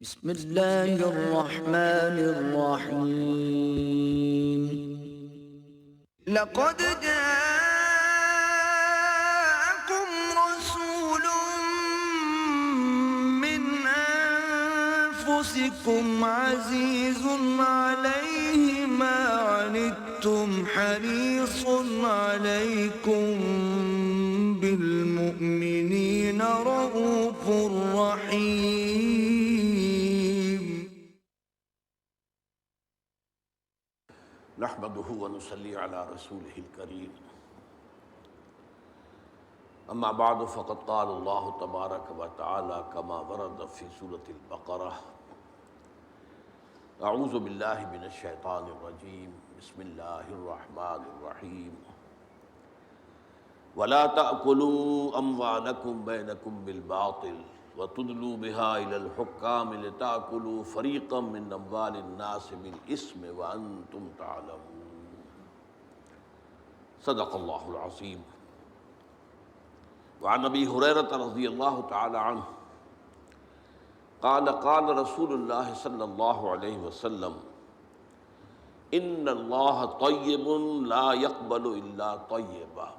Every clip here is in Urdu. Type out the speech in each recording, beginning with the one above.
بسم اللہ الرحمن الرحیم لقد جاءكم رسول من انفسكم عزيز عليه ما عنتم حريص عليكم بالمؤمنين رؤوف رحيم نحمده ونصلي على رسوله الكريم اما بعد فقد قال الله تبارك وتعالى كما ورد في سورة البقرة اعوذ بالله من الشيطان الرجيم بسم الله الرحمن الرحيم ولا تأكلوا أموالكم بينكم بالباطل وتدلوا بها إلى الحكام لتأكلوا فريقا من أموال الناس بالإثم وأنتم تعلمون صدق الله العظيم وعن أبي هريرة رضي الله تعالى عنه قال قال رسول الله صلى الله عليه وسلم إن الله طيب لا يقبل إلا طيبا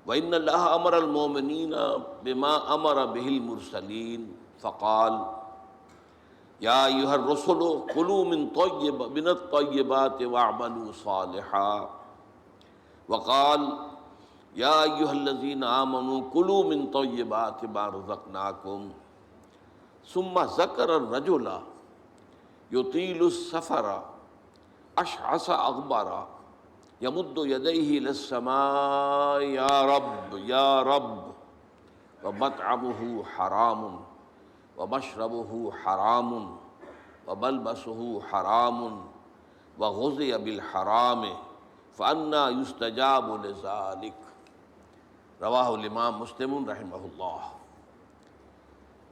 وإن الله أمر المؤمنين بما أمر به المرسلين فقال يا أيها الرسل كلوا من الطيبات واعملوا صالحا وقال يا أيها الذين آمنوا كلوا من طيبات ما رزقناكم ثم ذكر الرجل يطيل السفر أشعث أغبر يمد يديه إلى السماء يا رب يا رب ومطعمه حرام ومشربه حرام وملبسه حرام وغذي بالحرام فأنى يستجاب لذلك رواه الإمام مسلم رحمه الله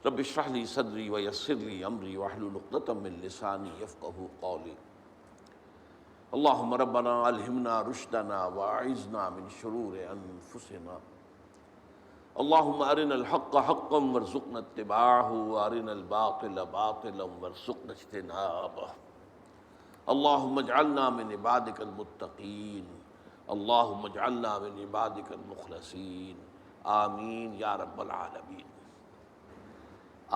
رب اشرح لي صدري ويسر لي أمري واحلل عقدة من لساني يفقهوا قولي اللهم ربنا الہمنا رشدنا واعذنا من شرور انفسنا اللهم ارنا الحق حقا وارزقنا اتباعه وارنا الباطل باطلا وارزقنا اجتنابه اللهم اجعلنا من عبادك المتقين اللهم اجعلنا من عبادك المخلصين آمین یا رب العالمین۔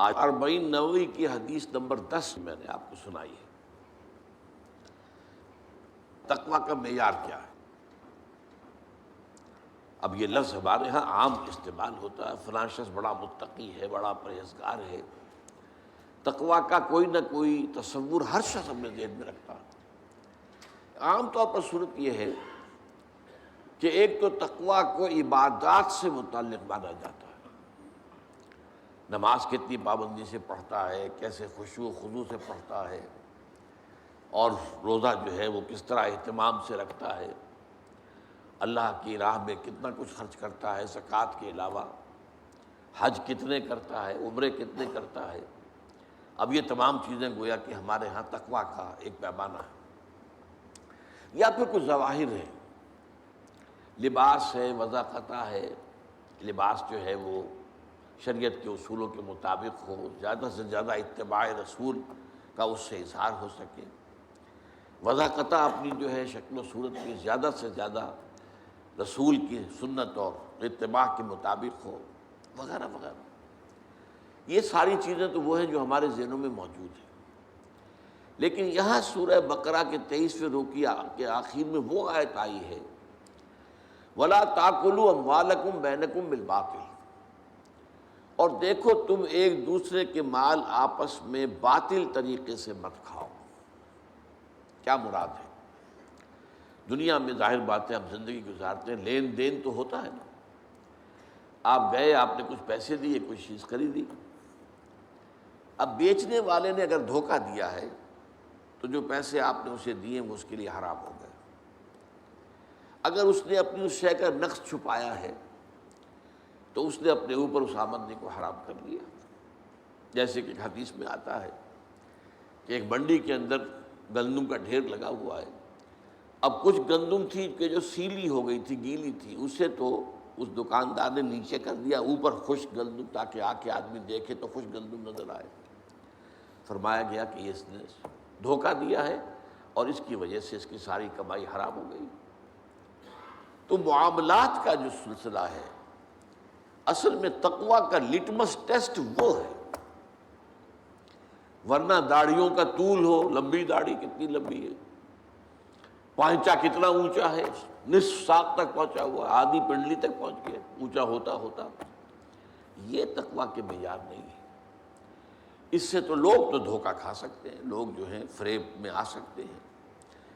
آج 40 نووی کی حدیث نمبر 10 میں نے آپ کو سنائی ہے۔ تقویٰ کا معیار کیا ہے؟ اب یہ لفظ ہمارے ہاں عام استعمال ہوتا ہے، فلاں شخص بڑا متقی ہے، بڑا پرہیزگار ہے۔ تقویٰ کا کوئی نہ کوئی تصور ہر شخص اپنے ذہن میں رکھتا ہے۔ عام طور پر صورت یہ ہے کہ ایک تو تقویٰ کو عبادات سے متعلق مانا جاتا ہے، نماز کتنی پابندی سے پڑھتا ہے، کیسے خشوع و خضوع سے پڑھتا ہے، اور روزہ جو ہے وہ کس طرح اہتمام سے رکھتا ہے، اللہ کی راہ میں کتنا کچھ خرچ کرتا ہے زکوٰۃ کے علاوہ، حج کتنے کرتا ہے، عمرے کتنے کرتا ہے۔ اب یہ تمام چیزیں گویا کہ ہمارے ہاں تقویٰ کا ایک پیمانہ ہے۔ یا پھر کچھ ظواہر ہے، لباس ہے، وضاقتہ ہے، لباس جو ہے وہ شریعت کے اصولوں کے مطابق ہو، زیادہ سے زیادہ اتباع رسول کا اس سے اظہار ہو سکے، وضاقتہ اپنی جو ہے شکل و صورت کی زیادہ سے زیادہ رسول کی سنت اور اتباع کے مطابق ہو، وغیرہ وغیرہ۔ یہ ساری چیزیں تو وہ ہیں جو ہمارے ذہنوں میں موجود ہیں، لیکن یہاں سورہ بقرہ کے 23ویں رکوع کے آخر میں وہ آیت آئی ہے وَلَا تَأْكُلُوا أَمْوَالَكُمْ بَيْنَكُمْ بِالْبَاطِلِ، اور دیکھو تم ایک دوسرے کے مال آپس میں باطل طریقے سے مت کھاؤ۔ کیا مراد ہے؟ دنیا میں ظاہر بات ہے ہم زندگی گزارتے ہیں، لین دین تو ہوتا ہے نا۔ آپ گئے، آپ نے کچھ پیسے دیے، کچھ چیز خریدی، اب بیچنے والے نے اگر دھوکہ دیا ہے تو جو پیسے آپ نے اسے دیے وہ اس کے لیے حرام ہو گئے۔ اگر اس نے اپنی اس شے کا نقص چھپایا ہے تو اس نے اپنے اوپر اس آمدنی کو حرام کر لیا۔ جیسے کہ حدیث میں آتا ہے کہ ایک منڈی کے اندر گندم کا ڈھیر لگا ہوا ہے، اب کچھ گندم تھی کہ جو سیلی ہو گئی تھی، گیلی تھی، اسے تو اس دکاندار نے نیچے کر دیا، اوپر خشک گندم، تاکہ آ کے آدمی دیکھے تو خشک گندم نظر آئے۔ فرمایا گیا کہ اس نے دھوکہ دیا ہے اور اس کی وجہ سے اس کی ساری کمائی حرام ہو گئی۔ تو معاملات کا جو سلسلہ ہے اصل میں تقویٰ کا لٹمس ٹیسٹ وہ ہے، ورنہ داڑھیوں کا طول ہو، لمبی داڑھی کتنی لمبی ہے، پانچا کتنا اونچا ہے، نصف ساق تک پہنچا ہوا، آدھی پنڈلی تک پہنچ گیا، اونچا ہوتا ہوتا، یہ تقویٰ کے معیار نہیں ہے۔ اس سے تو لوگ تو دھوکہ کھا سکتے ہیں، لوگ جو ہیں فریب میں آ سکتے ہیں،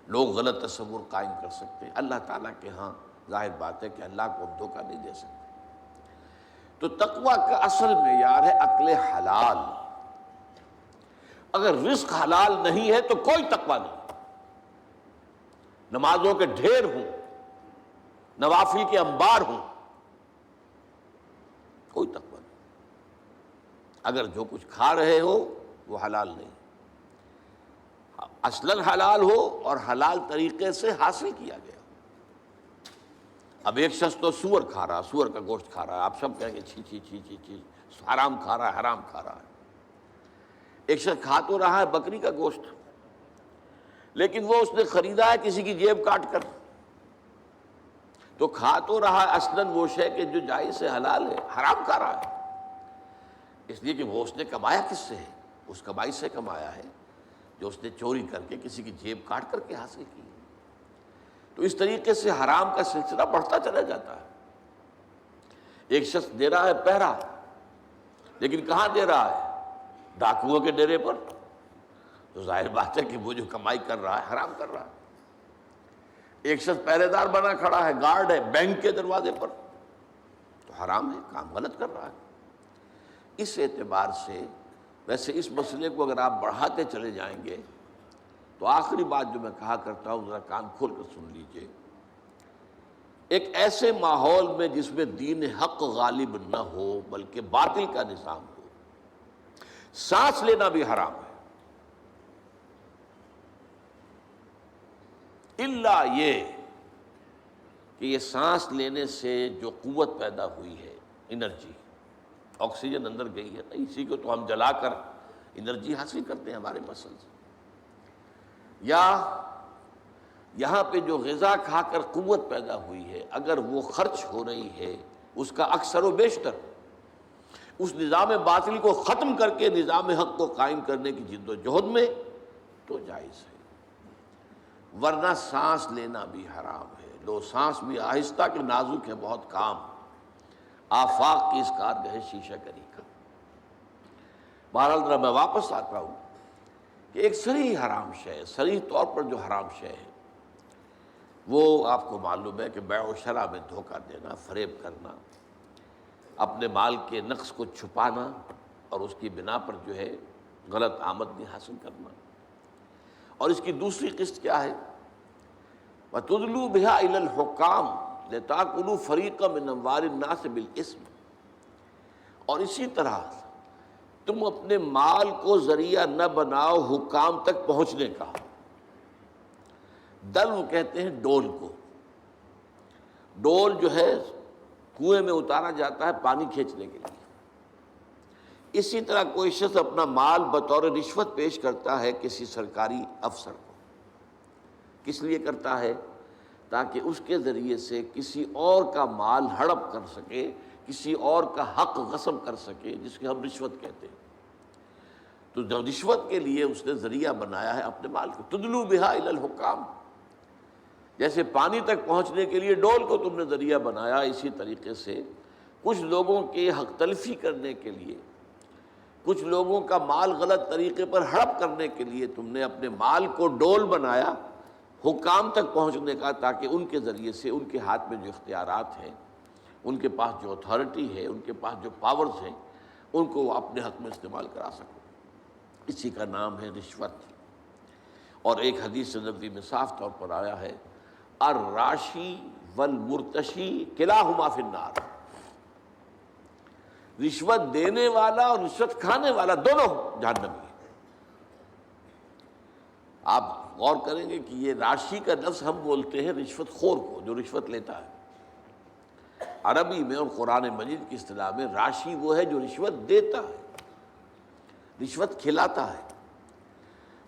لوگ غلط تصور قائم کر سکتے ہیں، اللہ تعالیٰ کے ہاں ظاہر بات ہے کہ اللہ کو ہم دھوکہ نہیں دے سکتے۔ تو تقویٰ کا اصل معیار ہے عقل حلال۔ اگر رزق حلال نہیں ہے تو کوئی تقویٰ نہیں، نمازوں کے ڈھیر ہوں، نوافل کے انبار ہوں، کوئی تقویٰ نہیں۔ اگر جو کچھ کھا رہے ہو وہ حلال نہیں، اصلاً حلال ہو اور حلال طریقے سے حاصل کیا گیا۔ اب ایک شخص تو سور کھا رہا، سور کا گوشت کھا رہا ہے، آپ سب کہیں گے چھی چھی چھی چھی چھی، حرام کھا رہا ہے، حرام کھا رہا ہے۔ ایک شخص کھا تو رہا ہے بکری کا گوشت، لیکن وہ اس نے خریدا ہے کسی کی جیب کاٹ کر، تو کھا تو رہا ہے اصلاً وہ شے کہ جو جائز سے حلال ہے، حرام کھا رہا ہے، اس لیے کہ وہ اس نے کمایا کس سے ہے؟ اس کمائی سے کمایا ہے جو اس نے چوری کر کے کسی کی جیب کاٹ کر کے حاصل کی۔ تو اس طریقے سے حرام کا سلسلہ بڑھتا چلا جاتا ہے۔ ایک شخص دے رہا ہے پہرا، لیکن کہاں دے رہا ہے؟ ڈاکوؤں کے ڈیرے پر، تو ظاہر بات ہے کہ وہ جو کمائی کر رہا ہے حرام کر رہا ہے۔ ایک شخص پہرے دار بنا کھڑا ہے، گارڈ ہے بینک کے دروازے پر، تو حرام ہے، کام غلط کر رہا ہے۔ اس اعتبار سے ویسے اس مسئلے کو اگر آپ بڑھاتے چلے جائیں گے تو آخری بات جو میں کہا کرتا ہوں ذرا کان کھول کر سن لیجئے۔ ایک ایسے ماحول میں جس میں دین حق غالب نہ ہو بلکہ باطل کا نظام ہو، سانس لینا بھی حرام ہے، الا یہ کہ یہ سانس لینے سے جو قوت پیدا ہوئی ہے، انرجی، آکسیجن اندر گئی ہے نا، اسی کو تو ہم جلا کر انرجی حاصل کرتے ہیں ہمارے مسلز، یا یہاں پہ جو غذا کھا کر قوت پیدا ہوئی ہے اگر وہ خرچ ہو رہی ہے اس کا اکثر و بیشتر اس نظام باطل کو ختم کر کے نظام حق کو قائم کرنے کی جد و جہد میں، تو جائز ہے، ورنہ سانس لینا بھی حرام ہے۔ لو سانس بھی آہستہ کہ نازک ہے بہت کام، آفاق کی اس کارگہ شیشہ گری کا۔ بہرحال ذرا میں واپس آتا ہوں کہ ایک صریح حرام شے، صریح طور پر جو حرام شے ہے وہ آپ کو معلوم ہے کہ بیع و شرع میں دھوکہ دینا، فریب کرنا، اپنے مال کے نقص کو چھپانا اور اس کی بنا پر جو ہے غلط آمدنی حاصل کرنا۔ اور اس کی دوسری قسط کیا ہے؟ وَتُدْلُوا بِهَا إِلَى الْحُكَّامِ لِتَأْكُلُوا فَرِيقًا مِّنْ أَمْوَالِ النَّاسِ بِالْإِثْمِ، اور اسی طرح تم اپنے مال کو ذریعہ نہ بناؤ حکام تک پہنچنے کا۔ دلو کہتے ہیں ڈول کو، ڈول جو ہے کنویں میں اتارا جاتا ہے پانی کھینچنے کے لیے۔ اسی طرح کوئی شخص اپنا مال بطور رشوت پیش کرتا ہے کسی سرکاری افسر کو، کس لیے کرتا ہے؟ تاکہ اس کے ذریعے سے کسی اور کا مال ہڑپ کر سکے، کسی اور کا حق غصب کر سکے، جس کے ہم رشوت کہتے ہیں۔ تو جو رشوت کے لیے اس نے ذریعہ بنایا ہے اپنے مال کو، تدلو بہا الی الحکام، جیسے پانی تک پہنچنے کے لیے ڈول کو تم نے ذریعہ بنایا، اسی طریقے سے کچھ لوگوں کے حق تلفی کرنے کے لیے، کچھ لوگوں کا مال غلط طریقے پر ہڑپ کرنے کے لیے تم نے اپنے مال کو ڈول بنایا حکام تک پہنچنے کا، تاکہ ان کے ذریعے سے ان کے ہاتھ میں جو اختیارات ہیں، ان کے پاس جو اتھارٹی ہے، ان کے پاس جو پاورز ہیں، ان کو وہ اپنے حق میں استعمال کرا سکو۔ اسی کا نام ہے رشوت۔ اور ایک حدیث نبوی میں صاف طور پر آیا ہے، الراشی والمرتشی کلاہما فی النار، رشوت دینے والا اور رشوت کھانے والا دونوں جہنمی ہیں۔ آپ غور کریں گے کہ یہ راشی کا لفظ ہم بولتے ہیں رشوت خور کو، جو رشوت لیتا ہے۔ عربی میں اور قرآن مجید کی اصطلاح میں راشی وہ ہے جو رشوت دیتا ہے، رشوت کھلاتا ہے۔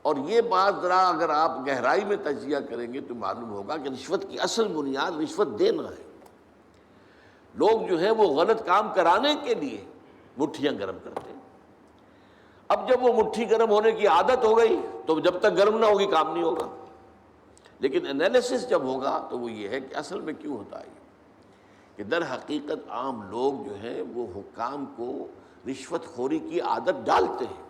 اور یہ بات ذرا اگر آپ گہرائی میں تجزیہ کریں گے تو معلوم ہوگا کہ رشوت کی اصل بنیاد رشوت دینا ہے۔ لوگ جو ہے وہ غلط کام کرانے کے لیے مٹھیاں گرم کرتے ہیں۔ اب جب وہ مٹھی گرم ہونے کی عادت ہو گئی تو جب تک گرم نہ ہوگی کام نہیں ہوگا، لیکن انالیسس جب ہوگا تو وہ یہ ہے کہ اصل میں کیوں ہوتا ہے کہ در حقیقت عام لوگ جو ہیں وہ حکام کو رشوت خوری کی عادت ڈالتے ہیں،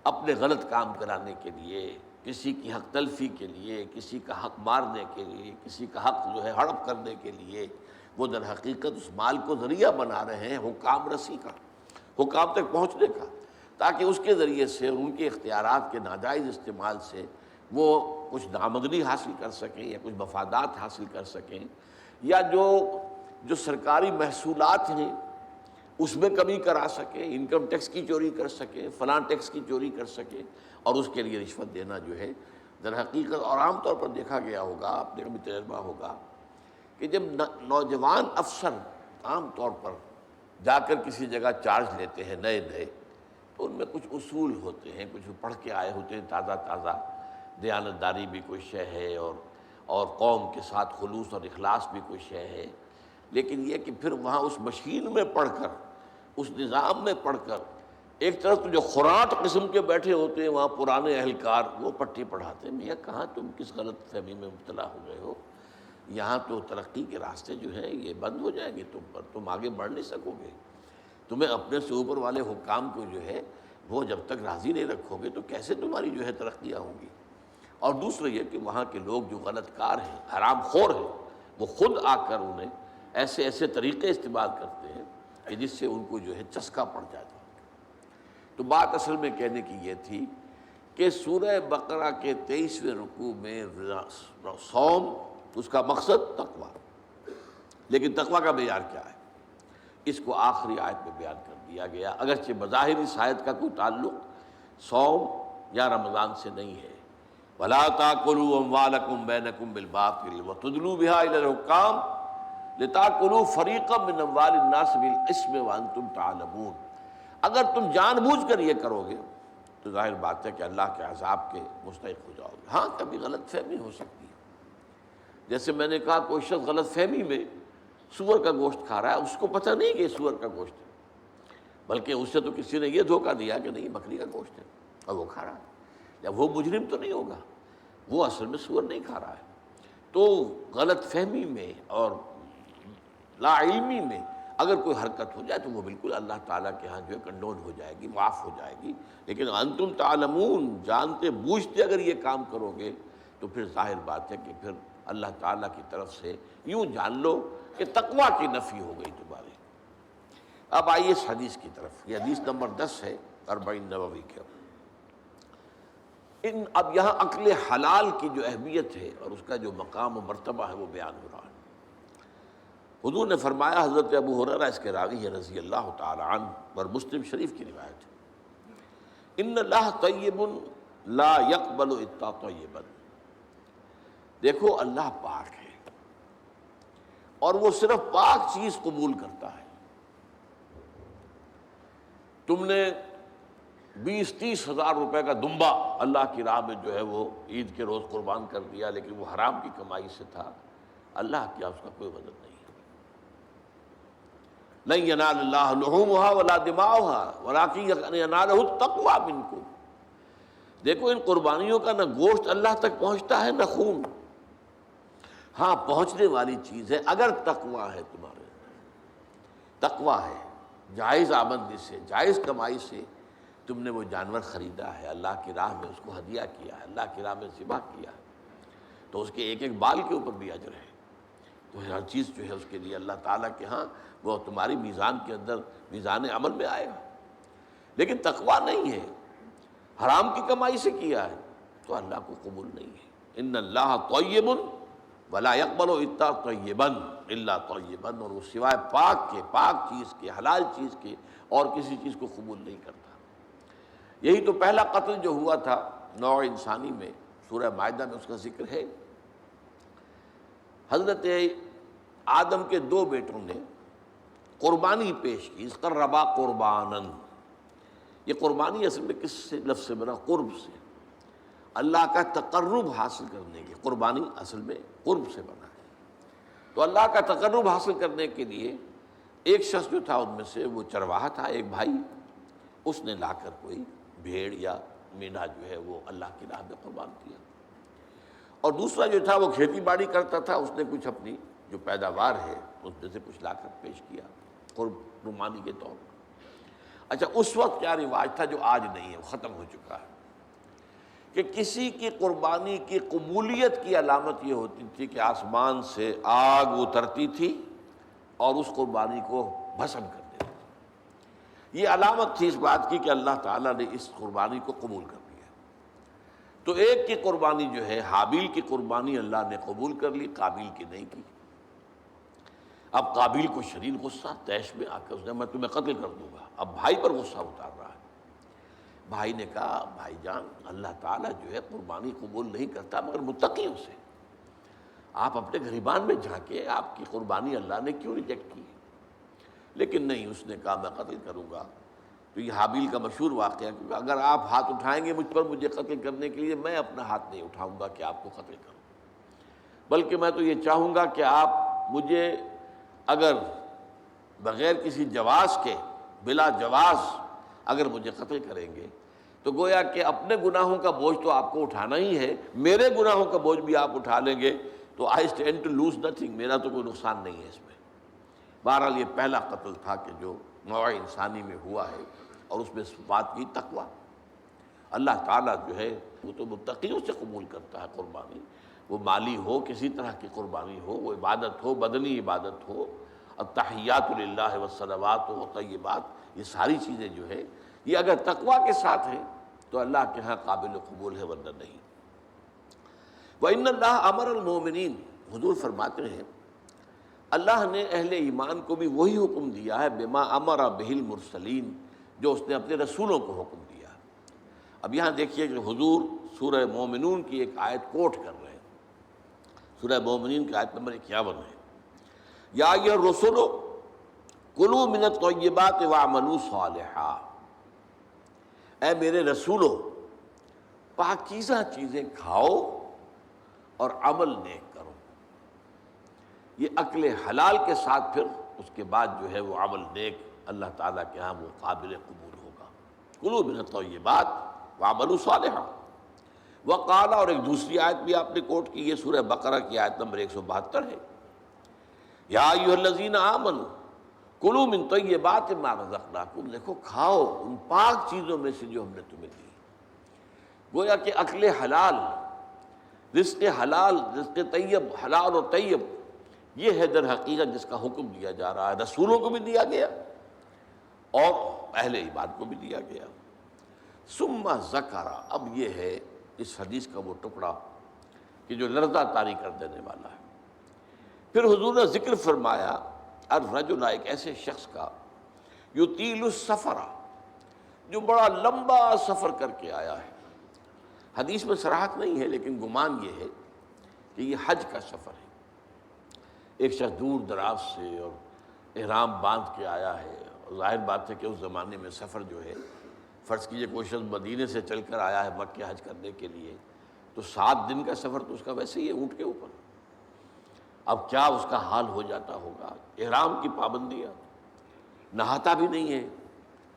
اپنے غلط کام کرانے کے لیے، کسی کی حق تلفی کے لیے، کسی کا حق مارنے کے لیے، کسی کا حق جو ہے ہڑپ کرنے کے لیے وہ در حقیقت اس مال کو ذریعہ بنا رہے ہیں حکام رسی کا، حکام تک پہنچنے کا، تاکہ اس کے ذریعے سے ان کے اختیارات کے ناجائز استعمال سے وہ کچھ نامدنی حاصل کر سکیں یا کچھ مفادات حاصل کر سکیں، یا جو سرکاری محصولات ہیں اس میں کمی کرا سکیں، انکم ٹیکس کی چوری کر سکیں، فلاں ٹیکس کی چوری کر سکیں، اور اس کے لیے رشوت دینا جو ہے در حقیقت، اور عام طور پر دیکھا گیا ہوگا، آپ نے بھی تجربہ ہوگا کہ جب نوجوان افسر عام طور پر جا کر کسی جگہ چارج لیتے ہیں نئے تو ان میں کچھ اصول ہوتے ہیں، کچھ پڑھ کے آئے ہوتے ہیں تازہ، دیانتداری بھی کوئی شے ہے، اور قوم کے ساتھ خلوص اور اخلاص بھی کوئی شے ہے، لیکن یہ کہ پھر وہاں اس مشین میں پڑھ کر، اس نظام میں پڑھ کر، ایک طرف تو جو خوراٹ قسم کے بیٹھے ہوتے ہیں وہاں پرانے اہلکار، وہ پٹی پڑھاتے ہیں، میاں کہاں تم کس غلط فہمی میں مبتلا ہو گئے ہو، یہاں تو ترقی کے راستے جو ہیں یہ بند ہو جائیں گے تم پر، تم آگے بڑھ نہیں سکو گے، تمہیں اپنے سے اوپر والے حکام کو جو ہے وہ جب تک راضی نہیں رکھو گے تو کیسے تمہاری جو ہے ترقیاں ہوں گی۔ اور دوسرا یہ کہ وہاں کے لوگ جو غلط کار ہیں، حرام خور ہیں، وہ خود آ کر انہیں ایسے طریقے استعمال کرتے ہیں کہ جس سے ان کو جو ہے چسکا پڑ جاتا ہے۔ تو بات اصل میں کہنے کی یہ تھی کہ سورہ بقرہ کے 23ویں رکوع میں صوم، اس کا مقصد تقویٰ، لیکن تقویٰ کا معیار کیا ہے اس کو آخری آیت میں بیان کر دیا گیا، اگرچہ بظاہر اس آیت کا کوئی تعلق صوم یا رمضان سے نہیں ہے۔ وَلَا تَأْكُلُوا أَمْوَالَكُمْ بَيْنَكُمْ بِالْبَاطِلِ وَتُدْلُوا بِهَا إِلَى الْحُكَّامِ لِتَأْكُلُوا فَرِيقًا مِّنْ أَمْوَالِ النَّاسِ بِالْإِثْمِ وَأَنْتُمْ تَعْلَمُونَ، اگر تم جان بوجھ کر یہ کرو گے تو ظاہر بات ہے کہ اللہ کے عذاب کے مستحق ہو جاؤ گے۔ ہاں کبھی غلط فہمی ہو سکتی ہے، جیسے میں نے کہا کوئی شخص غلط فہمی میں سور کا گوشت کھا رہا ہے، اس کو پتہ نہیں کہ یہ سور کا گوشت ہے، بلکہ اس سے تو کسی نے یہ دھوکہ دیا کہ نہیں بکری کا گوشت ہے اور وہ کھا رہا ہے، یا وہ مجرم تو نہیں ہوگا، وہ اصل میں سور نہیں کھا رہا ہے۔ تو غلط فہمی میں اور لا علمی میں اگر کوئی حرکت ہو جائے تو وہ بالکل اللہ تعالیٰ کے ہاں جو ہے کنڈون ہو جائے گی، معاف ہو جائے گی، لیکن انتم تعلمون، جانتے بوجھتے اگر یہ کام کرو گے تو پھر ظاہر بات ہے کہ پھر اللہ تعالیٰ کی طرف سے یوں جان لو کہ تقویٰ کی نفی ہو گئی تمہاری۔ اب آئیے اس حدیث کی طرف، یہ حدیث نمبر 10 ہے 40 نووی کے۔ اب یہاں عقل حلال کی جو اہمیت ہے اور اس کا جو مقام و مرتبہ ہے وہ بیان ہو رہا ہے۔ حضور نے فرمایا، حضرت ابو ہریرہ اس کے راوی ہے رضی اللہ تعالی عنہ، اور مسلم شریف کی روایت ہے، ان اللہ طیب لا يقبل الا طیبا، دیکھو اللہ پاک ہے اور وہ صرف پاک چیز قبول کرتا ہے۔ تم نے 20-30 ہزار روپے کا دمبا اللہ کی راہ میں جو ہے وہ عید کے روز قربان کر دیا، لیکن وہ حرام کی کمائی سے تھا، اللہ کیا اس کا کوئی وزن نہیں ہے۔ لن ینال اللہ لحومها ولا دماؤها ولکن ینالہ التقوی منکم، دیکھو ان قربانیوں کا نہ گوشت اللہ تک پہنچتا ہے نہ خون، ہاں پہنچنے والی چیز ہے اگر تقوی ہے تمہارے، تقوی ہے، جائز آمدنی سے، جائز کمائی سے تم نے وہ جانور خریدا ہے، اللہ کی راہ میں اس کو ہدیہ کیا ہے، اللہ کی راہ میں ذبح کیا ہے، تو اس کے ایک ایک بال کے اوپر بھی اجر ہے، تو ہر چیز جو ہے اس کے لیے اللہ تعالیٰ کے ہاں وہ تمہاری میزان کے اندر میزان عمل میں آئے گا۔ لیکن تقویٰ نہیں ہے، حرام کی کمائی سے کیا ہے تو اللہ کو قبول نہیں ہے۔ ان اللہ طیب ولا يقبل الا طیبا الا طیبا، اور وہ سوائے پاک کے، پاک چیز کے، حلال چیز کے اور کسی چیز کو قبول نہیں کرتا۔ یہی تو پہلا قتل جو ہوا تھا نوع انسانی میں، سورہ مائدہ میں اس کا ذکر ہے۔ حضرت آدم کے 2 بیٹوں نے قربانی پیش کی، اس قربا قربانن، یہ قربانی اصل میں کس سے لفظ سے بنا؟ قرب سے، اللہ کا تقرب حاصل کرنے کے، قربانی اصل میں قرب سے بنا ہے، تو اللہ کا تقرب حاصل کرنے کے لیے ایک شخص جو تھا ان میں سے، وہ چرواہا تھا ایک بھائی، اس نے لا کر کوئی بھیڑ یا مینا جو ہے وہ اللہ کی راہ میں قربان کیا، اور دوسرا جو تھا وہ کھیتی باڑی کرتا تھا، اس نے کچھ اپنی جو پیداوار ہے اس میں سے کچھ لا کر پیش کیا قربانی کے طور پر۔ اچھا، اس وقت کیا رواج تھا جو آج نہیں ہے، وہ ختم ہو چکا ہے، کہ کسی کی قربانی کی قبولیت کی علامت یہ ہوتی تھی کہ آسمان سے آگ اترتی تھی اور اس قربانی کو بھسم کر دیتی تھی۔ یہ علامت تھی اس بات کی کہ اللہ تعالیٰ نے اس قربانی کو قبول کر لیا۔ تو ایک کی قربانی جو ہے، حابیل کی قربانی اللہ نے قبول کر لی، قابیل کی نہیں کی۔ اب قابیل کو شدید غصہ، طیش میں آ کر اس نے میں تمہیں قتل کر دوں گا، اب بھائی پر غصہ اتار رہا ہے۔ بھائی نے کہا بھائی جان، اللہ تعالیٰ جو ہے قربانی قبول نہیں کرتا مگر متقیوں سے، آپ اپنے گریبان میں جھانکے، آپ کی قربانی اللہ نے کیوں ریجیکٹ کی؟ لیکن نہیں، اس نے کہا میں قتل کروں گا۔ تو یہ حابیل کا مشہور واقعہ، کیونکہ اگر آپ ہاتھ اٹھائیں گے مجھ پر مجھے قتل کرنے کے لیے، میں اپنا ہاتھ نہیں اٹھاؤں گا کہ آپ کو قتل کروں، بلکہ میں تو یہ چاہوں گا کہ آپ مجھے اگر بغیر کسی جواز کے، بلا جواز اگر مجھے قتل کریں گے تو گویا کہ اپنے گناہوں کا بوجھ تو آپ کو اٹھانا ہی ہے، میرے گناہوں کا بوجھ بھی آپ اٹھا لیں گے تو I stand to lose nothing, میرا تو کوئی نقصان نہیں ہے اس میں۔ بہرحال یہ پہلا قتل تھا کہ جو نوع انسانی میں ہوا ہے، اور اس میں اس بات کی تقویٰ، اللہ تعالیٰ جو ہے وہ تو متقیوں سے قبول کرتا ہے قربانی، وہ مالی ہو، کسی طرح کی قربانی ہو، وہ عبادت ہو، بدنی عبادت ہو، التحیات للہ والصلوات والطیبات، یہ ساری چیزیں جو ہے یہ اگر تقویٰ کے ساتھ ہیں تو اللہ کے ہاں قابل قبول ہے، ورنہ نہیں۔ وَإِنَّ اللَّهَ أَمَرَ الْمُؤْمِنِينَ، حضور فرماتے ہیں اللہ نے اہل ایمان کو بھی وہی حکم دیا ہے، بما امر بہ المرسلین، جو اس نے اپنے رسولوں کو حکم دیا۔ اب یہاں دیکھیے کہ حضور سورہ مومنون کی ایک آیت کوٹ کر رہے ہیں، سورہ مومنین کی آیت نمبر 51 ہے، یا ایھا الرسل کلوا من الطیبات واعملوا صالحا، اے میرے رسولو پاکیزہ چیزیں کھاؤ اور عمل نیک کرو۔ یہ عقل حلال کے ساتھ پھر اس کے بعد جو ہے وہ عمل نیک اللہ تعالیٰ کے ہاں وہ قابل قبول ہوگا۔ کلوا من الطیبات واعملوا صالحا۔ وقال، اور ایک دوسری آیت بھی آپ نے کوٹ کی، یہ سورہ بقرہ کی آیت نمبر 172 ہے، یا ایھا الذین آمنوا کلوا من طیبات ما رزقناکم، دیکھو کھاؤ ان پاک چیزوں میں سے جو ہم نے تمہیں دی۔ گویا کہ عقل حلال، رزق حلال، رزق طیب، حلال اور طیب، یہ ہے در حقیقت جس کا حکم دیا جا رہا ہے، رسولوں کو بھی دیا گیا اور اہل ایمان کو بھی دیا گیا۔ ثم ذکر، اب یہ ہے اس حدیث کا وہ ٹکڑا کہ جو لرزہ طاری کر دینے والا ہے۔ پھر حضور نے ذکر فرمایا الرجل، ایک ایسے شخص کا، یطیل السفر، جو بڑا لمبا سفر کر کے آیا ہے۔ حدیث میں صراحت نہیں ہے لیکن گمان یہ ہے کہ یہ حج کا سفر ہے۔ ایک شخص دور دراز سے اور احرام باندھ کے آیا ہے، اور ظاہر بات ہے کہ اس زمانے میں سفر جو ہے، فرض کیجئے کوئی شخص مدینے سے چل کر آیا ہے مکہ حج کرنے کے لیے، تو 7 دن کا سفر تو اس کا ویسے ہی ہے اونٹ کے اوپر۔ اب کیا اس کا حال ہو جاتا ہوگا، احرام کی پابندیاں، نہاتا بھی نہیں ہے،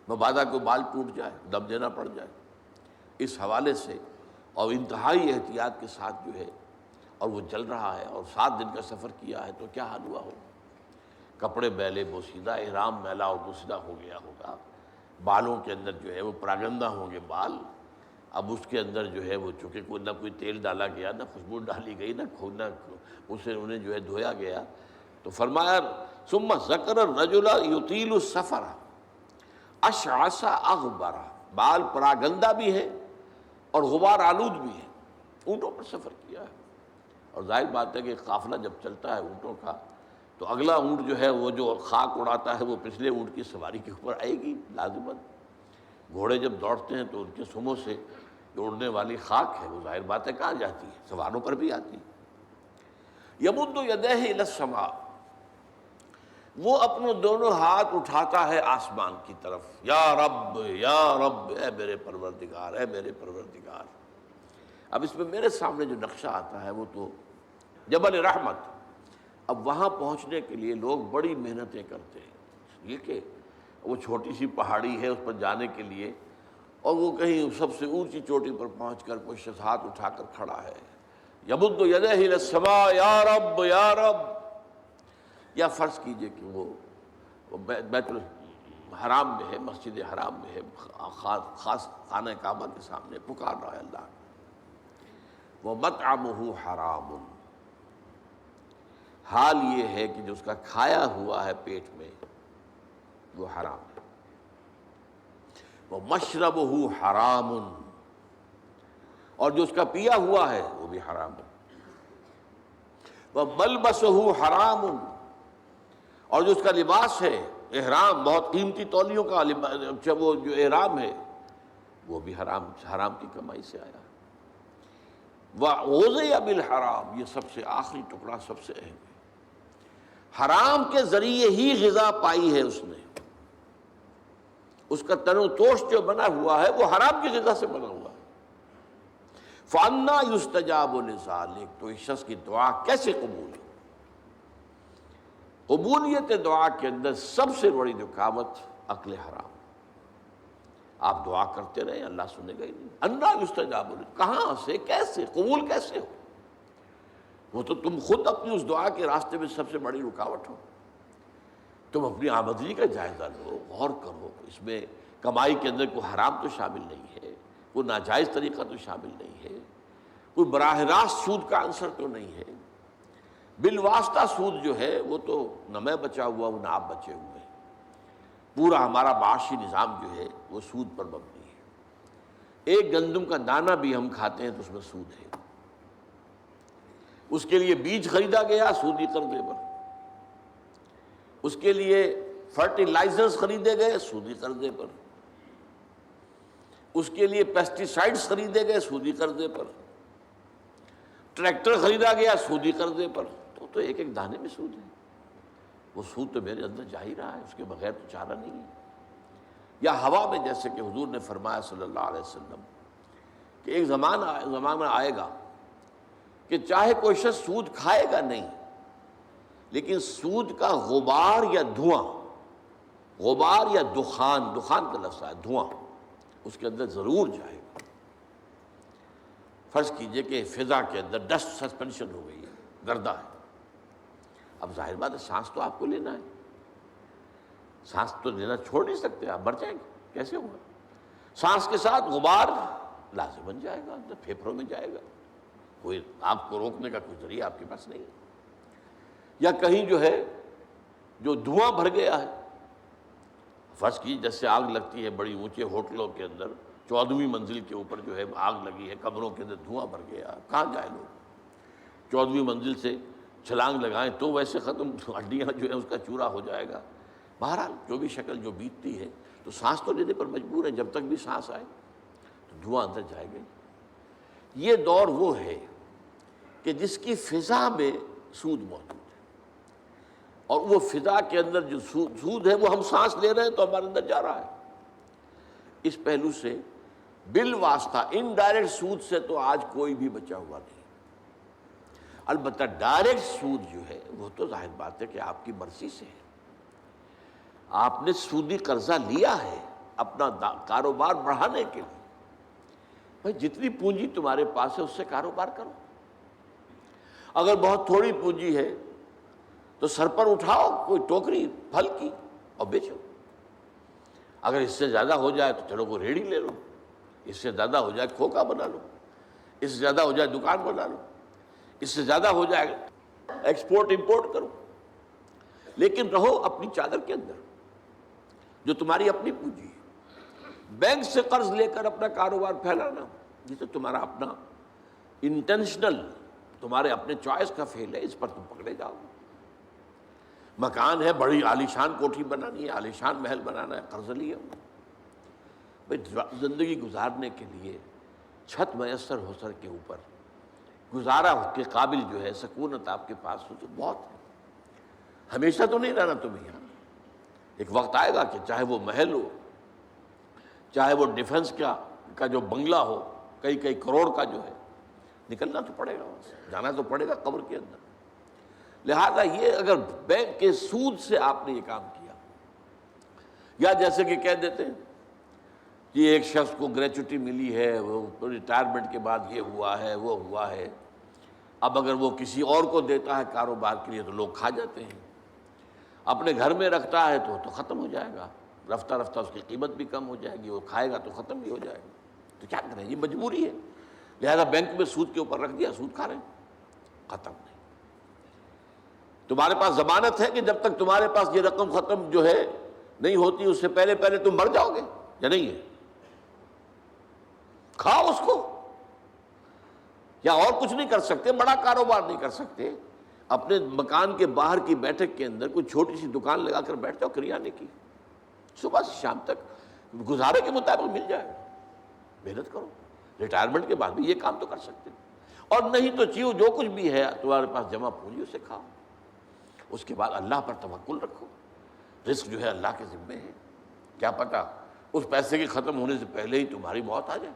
مبادا کو بال ٹوٹ جائے، دم دینا پڑ جائے، اس حوالے سے اور انتہائی احتیاط کے ساتھ جو ہے، اور وہ چل رہا ہے اور 7 دن کا سفر کیا ہے، تو کیا حال ہوا ہوگا؟ کپڑے میلے بوسیدہ، احرام میلا اور بوسیدہ ہو گیا ہوگا، بالوں کے اندر جو ہے وہ پراگندہ ہوں گے بال، اب اس کے اندر جو ہے وہ چونکہ کوئی نہ کوئی تیل ڈالا گیا، نہ خوشبو ڈالی گئی، نہ اسے انہیں جو ہے دھویا گیا، تو فرمایا ثم ذکر الرجل یطیل السفر اشعث اغبر، بال پراگندہ بھی ہے اور غبار آلود بھی ہے، اونٹوں پر سفر کیا ہے۔ اور ظاہر بات ہے کہ قافلہ جب چلتا ہے اونٹوں کا تو اگلا اونٹ جو ہے وہ جو خاک اڑاتا ہے وہ پچھلے اونٹ کی سواری کے اوپر آئے گی لازماً۔ گھوڑے جب دوڑتے ہیں تو ان کے سموں سے جو اڑنے والی خاک ہے وہ ظاہر بات ہے کہاں جاتی ہے، سواروں پر بھی آتی ہے۔ یمد یدیہ الی السماء، وہ اپنے دونوں ہاتھ اٹھاتا ہے آسمان کی طرف، یا رب یا رب، اے میرے پروردگار، اے میرے پروردگار۔ اب اس میں میرے سامنے جو نقشہ آتا ہے وہ تو جبل رحمت. اب وہاں پہنچنے کے لیے لوگ بڑی محنتیں کرتے ہیں. یہ کہ وہ چھوٹی سی پہاڑی ہے اس پر جانے کے لیے، اور وہ کہیں سب سے اونچی چوٹی پر پہنچ کر کوئی شخص ہاتھ اٹھا کر کھڑا ہے، یمد یدہ الی السماء یا رب یا رب. یا فرض کیجئے کہ وہ بیت الحرام میں ہے، مسجد حرام میں ہے، خاص خانہ کعبہ کے سامنے پکار رہا ہے اللہ. وَمَطْعَمُهُ حَرَامٌ، حال یہ ہے کہ جو اس کا کھایا ہوا ہے پیٹ میں وہ حرام ہے. وَمَشْرَبُهُ حَرَامٌ، اور جو اس کا پیا ہوا ہے وہ بھی حرام ہے. وَمَلْبَسُهُ حَرَامٌ، اور جو اس کا لباس ہے، احرام، بہت قیمتی تولیوں کا وہ جو احرام ہے وہ بھی حرام کی کمائی سے آیا. وَغُذِيَ بِالْحَرَامِ، یہ سب سے آخری ٹکڑا سب سے اہم ہے. حرام کے ذریعے ہی غذا پائی ہے اس نے، اس کا تن و توش جو بنا ہوا ہے وہ حرام کی غذا سے بنا ہوا ہے. فَأَنَّىٰ يُسْتَجَابُ لِذَٰلِكَ، تو اس شخص کی دعا کیسے قبول ہے؟ قبولیت دعا کے اندر سب سے بڑی رکاوٹ اکل حرام. آپ دعا کرتے رہے اللہ سنے گا ہی نہیں. اَنَّىٰ يُسْتَجَابُ لِذَٰلِكَ، کہاں سے، کیسے، قبول کیسے ہو؟ وہ تو تم خود اپنی اس دعا کے راستے میں سب سے بڑی رکاوٹ ہو. تم اپنی آمدنی کا جائزہ لو، غور کرو، اس میں کمائی کے اندر کوئی حرام تو شامل نہیں ہے، کوئی ناجائز طریقہ تو شامل نہیں ہے، کوئی براہ راست سود کا عنصر تو نہیں ہے. بالواسطہ سود جو ہے وہ تو نہ میں بچا ہوا ہوں نہ آپ بچے ہوئے ہیں. پورا ہمارا معاشی نظام جو ہے وہ سود پر مبنی ہے. ایک گندم کا دانہ بھی ہم کھاتے ہیں تو اس میں سود ہے. اس کے لیے بیج خریدا گیا سودی قرضے پر، اس کے لیے فرٹیلائزرز خریدے گئے سودی قرضے پر، اس کے لیے پیسٹی سائڈز خریدے گئے سودی قرضے پر، ٹریکٹر خریدا گیا سودی قرضے پر. تو ایک ایک دانے میں سود ہے. وہ سود تو میرے اندر جا ہی رہا ہے، اس کے بغیر تو چارہ نہیں ہے. یا ہوا میں، جیسے کہ حضور نے فرمایا صلی اللہ علیہ وسلم کہ ایک زمانہ آئے گا کہ چاہے کوئی شخص سود کھائے گا نہیں، لیکن سود کا غبار یا دھواں، غبار یا دخان کا لفظ ہے دھواں، اس کے اندر ضرور جائے گا. فرض کیجئے کہ فضا کے اندر ڈسٹ سسپینشن ہو گئی ہے، گردہ ہے. اب ظاہر بات ہے سانس تو آپ کو لینا ہے، سانس تو لینا چھوڑ نہیں سکتے، آپ مر جائیں گے. کیسے ہوگا؟ سانس کے ساتھ غبار لازماً جائے گا، اندر پھیپھڑوں میں جائے گا. کوئی آپ کو روکنے کا کوئی ذریعہ آپ کے پاس نہیں ہے. یا کہیں جو ہے جو دھواں بھر گیا ہے، فرض کی جیسے آگ لگتی ہے بڑی اونچے ہوٹلوں کے اندر، 14ویں منزل کے اوپر جو ہے آگ لگی ہے، کمروں کے اندر دھواں بھر گیا، کہاں جائے لوگ؟ 14ویں منزل سے چھلانگ لگائیں تو ویسے ختم، ہڈیاں جو ہے اس کا چورا ہو جائے گا. بہرحال جو بھی شکل جو بیتتی ہے، تو سانس تو لینے پر مجبور ہے. جب تک بھی سانس آئے تو دھواں اندر جائے گا. یہ دور وہ ہے کہ جس کی فضا میں سود موجود ہے، اور وہ فضا کے اندر جو سود ہے وہ ہم سانس لے رہے ہیں تو ہمارے اندر جا رہا ہے. اس پہلو سے بالواسطہ انڈائریکٹ سود سے تو آج کوئی بھی بچا ہوا نہیں. البتہ ڈائریکٹ سود جو ہے وہ تو ظاہر بات ہے کہ آپ کی مرضی سے ہے. آپ نے سودی قرضہ لیا ہے اپنا کاروبار بڑھانے کے لیے. بھائی جتنی پونجی تمہارے پاس ہے اس سے کاروبار کرو. اگر بہت تھوڑی پونجی ہے تو سر پر اٹھاؤ کوئی ٹوکری پھل کی اور بیچو. اگر اس سے زیادہ ہو جائے تو چلو کوئی ریڑھی لے لو، اس سے زیادہ ہو جائے کھوکا بنا لو، اس سے زیادہ ہو جائے دکان بنا لو، اس سے زیادہ ہو جائے ایکسپورٹ امپورٹ کرو. لیکن رہو اپنی چادر کے اندر جو تمہاری اپنی پونجی ہے. بینک سے قرض لے کر اپنا کاروبار پھیلانا یہ تو تمہارا اپنا انٹینشنل، تمہارے اپنے چوائس کا فیل ہے، اس پر تم پکڑے جاؤ. مکان ہے، بڑی عالیشان کوٹھی بنانی ہے، عالیشان محل بنانا ہے، قرض لیا. بھائی زندگی گزارنے کے لیے چھت میسر ہو سر کے اوپر، گزارا کے قابل جو ہے سکونت آپ کے پاس ہو تو بہت ہے. ہمیشہ تو نہیں رہنا تمہیں یہاں. ایک وقت آئے گا کہ چاہے وہ محل ہو، چاہے وہ ڈیفنس کا جو بنگلہ ہو کئی کئی کروڑ کا جو ہے، نکلنا تو پڑے گا، وہاں سے جانا تو پڑے گا قبر کے اندر۔ لہذا یہ اگر بینک کے سود سے آپ نے یہ کام کیا، یا جیسے کہ کہہ دیتے ہیں کہ ایک شخص کو گریچوٹی ملی ہے، وہ ریٹائرمنٹ کے بعد یہ ہوا ہے وہ ہوا ہے، اب اگر وہ کسی اور کو دیتا ہے کاروبار کے لیے تو لوگ کھا جاتے ہیں، اپنے گھر میں رکھتا ہے تو ختم ہو جائے گا، رفتہ رفتہ اس کی قیمت بھی کم ہو جائے گی، وہ کھائے گا تو ختم بھی ہو جائے گا، تو کیا کریں، یہ مجبوری ہے۔ لہذا بینک میں سود کے اوپر رکھ دیا، سود کھا رہے ہیں، ختم نہیں۔ تمہارے پاس ضمانت ہے کہ جب تک تمہارے پاس یہ رقم ختم جو ہے نہیں ہوتی، اس سے پہلے پہلے تم مر جاؤ گے یا نہیں ہے؟ کھاؤ اس کو، یا اور کچھ نہیں کر سکتے، بڑا کاروبار نہیں کر سکتے، اپنے مکان کے باہر کی بیٹھک کے اندر کوئی چھوٹی سی دکان لگا کر بیٹھ جاؤ کریانے کی، صبح سے شام تک گزارے کے مطابق مل جائے گا، محنت کرو، ریٹائرمنٹ کے بعد بھی یہ کام تو کر سکتے، اور نہیں تو چیو جو کچھ بھی ہے تمہارے پاس جمع پونجی اسے کھاؤ، اس کے بعد اللہ پر توکل رکھو، رزق جو ہے اللہ کے ذمے ہے، کیا پتہ اس پیسے کے ختم ہونے سے پہلے ہی تمہاری موت آ جائے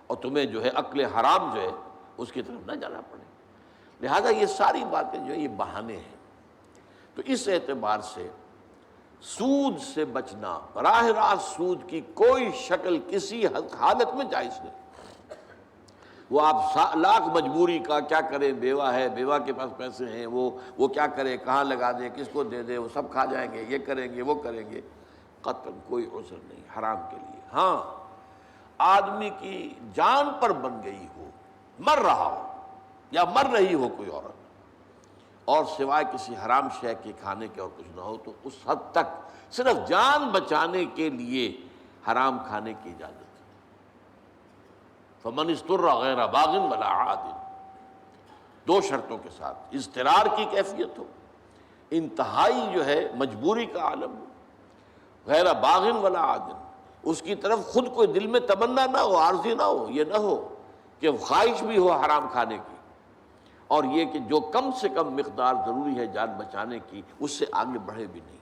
اور تمہیں جو ہے اکل حرام جو ہے اس کی طرف نہ جانا پڑے۔ لہذا یہ ساری باتیں جو ہے یہ بہانے ہیں۔ تو اس اعتبار سے سود سے بچنا، براہ راست سود کی کوئی شکل کسی حالت میں جائز نہیں۔ وہ آپ لاکھ مجبوری کا کیا کرے، بیوہ ہے، بیوہ کے پاس پیسے ہیں، وہ کیا کرے، کہاں لگا دے، کس کو دے دے، وہ سب کھا جائیں گے، یہ کریں گے وہ کریں گے، قطعاً کوئی عذر نہیں حرام کے لیے۔ ہاں آدمی کی جان پر بن گئی ہو، مر رہا ہو یا مر رہی ہو کوئی عورت، اور سوائے کسی حرام شے کے کھانے کے اور کچھ نہ ہو، تو اس حد تک صرف جان بچانے کے لیے حرام کھانے کی اجازت ہے۔ فمن اضطر غیر باغ ولا عاد، دو شرطوں کے ساتھ، اضطرار کی کیفیت ہو، انتہائی جو ہے مجبوری کا عالم ہو، غیر باغ ولا عاد، اس کی طرف خود کوئی دل میں تمنا نہ ہو، عارضی نہ ہو، یہ نہ ہو کہ خواہش بھی ہو حرام کھانے کی، اور یہ کہ جو کم سے کم مقدار ضروری ہے جان بچانے کی اس سے آگے بڑھے بھی نہیں۔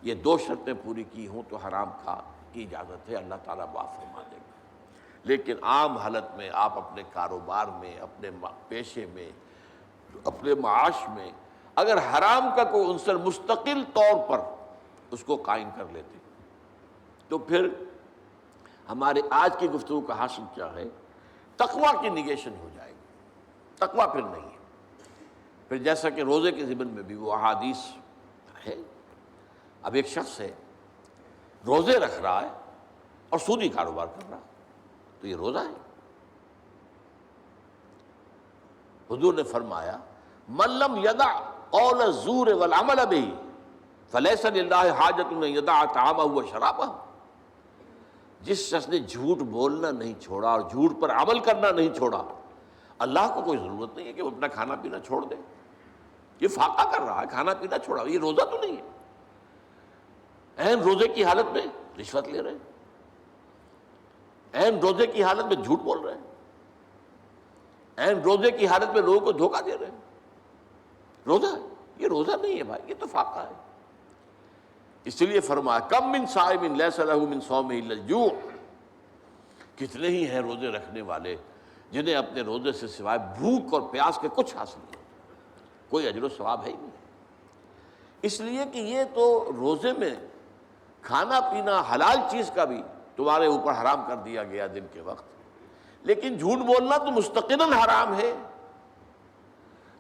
یہ دو شرطیں پوری کی ہوں تو حرام کھا کی اجازت ہے، اللہ تعالیٰ معاف فرما دے گا۔ لیکن عام حالت میں آپ اپنے کاروبار میں، اپنے پیشے میں، اپنے معاش میں اگر حرام کا کوئی عنصر مستقل طور پر اس کو قائم کر لیتے تو پھر ہمارے آج کی گفتگو کا حاصل کیا ہے؟ تقویٰ کی نگیشن ہو جائے گی، تقویٰ پھر نہیں ہے۔ پھر جیسا کہ روزے کے ضمن میں بھی وہ احادیث ہے، اب ایک شخص ہے روزے رکھ رہا ہے اور سودی کاروبار کر رہا ہے، تو یہ روزہ ہے؟ حضور نے فرمایا من لم یدع قول الزور والعمل به فلیس للہ حاجۃ ان یدع طعامہ وشرابہ، جس شخص نے جھوٹ بولنا نہیں چھوڑا اور جھوٹ پر عمل کرنا نہیں چھوڑا، اللہ کو کوئی ضرورت نہیں ہے کہ وہ اپنا کھانا پینا چھوڑ دے۔ یہ فاقہ کر رہا ہے، کھانا پینا چھوڑا، یہ روزہ تو نہیں ہے۔ عین روزے کی حالت میں رشوت لے رہے ہیں، عین روزے کی حالت میں جھوٹ بول رہے ہیں، عین روزے کی حالت میں لوگوں کو دھوکہ دے رہے ہیں۔ روزہ یہ روزہ نہیں ہے بھائی، یہ تو فاقہ ہے۔ اس لیے فرمایا کم من صائم لیس لہ من صومہ الا الجوع، کتنے ہی ہیں روزے رکھنے والے جنہیں اپنے روزے سے سوائے بھوک اور پیاس کے کچھ حاصل نہیں، کوئی اجر و ثواب ہے ہی نہیں۔ اس لیے کہ یہ تو روزے میں کھانا پینا حلال چیز کا بھی تمہارے اوپر حرام کر دیا گیا دن کے وقت، لیکن جھوٹ بولنا تو مستقلاً حرام ہے،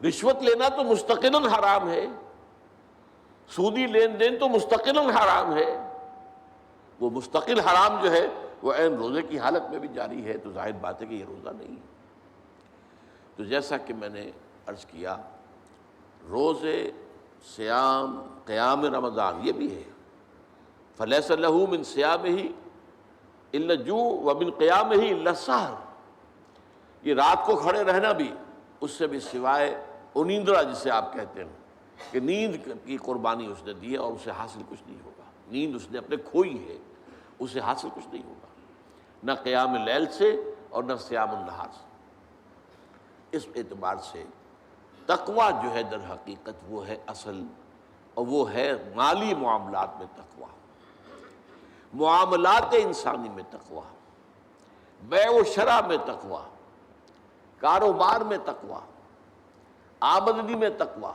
رشوت لینا تو مستقلاً حرام ہے، سودی لین دین تو مستقلاً حرام ہے۔ وہ مستقل حرام جو ہے وہ عین روزے کی حالت میں بھی جاری ہے، تو ظاہر بات ہے کہ یہ روزہ نہیں ہے۔ تو جیسا کہ میں نے عرض کیا، روزے، صیام، قیام رمضان یہ بھی ہے، فلیس لہ من صیامہ الا الجوع ومن قیامہ الا السحر، یہ رات کو کھڑے رہنا بھی، اس سے بھی سوائے انیندرا جسے آپ کہتے ہیں کہ نیند کی قربانی اس نے دی ہے اور اسے حاصل کچھ نہیں ہوگا، نیند اس نے اپنے کھوئی ہے، اسے حاصل کچھ نہیں ہوگا، نہ قیام لیل سے اور نہ صیام النہار سے۔ اس اعتبار سے تقویٰ جو ہے در حقیقت وہ ہے اصل، اور وہ ہے مالی معاملات میں تقویٰ، معاملات انسانی میں تقویٰ، بیع و شرع میں تقویٰ، کاروبار میں تقویٰ، آمدنی میں تقویٰ،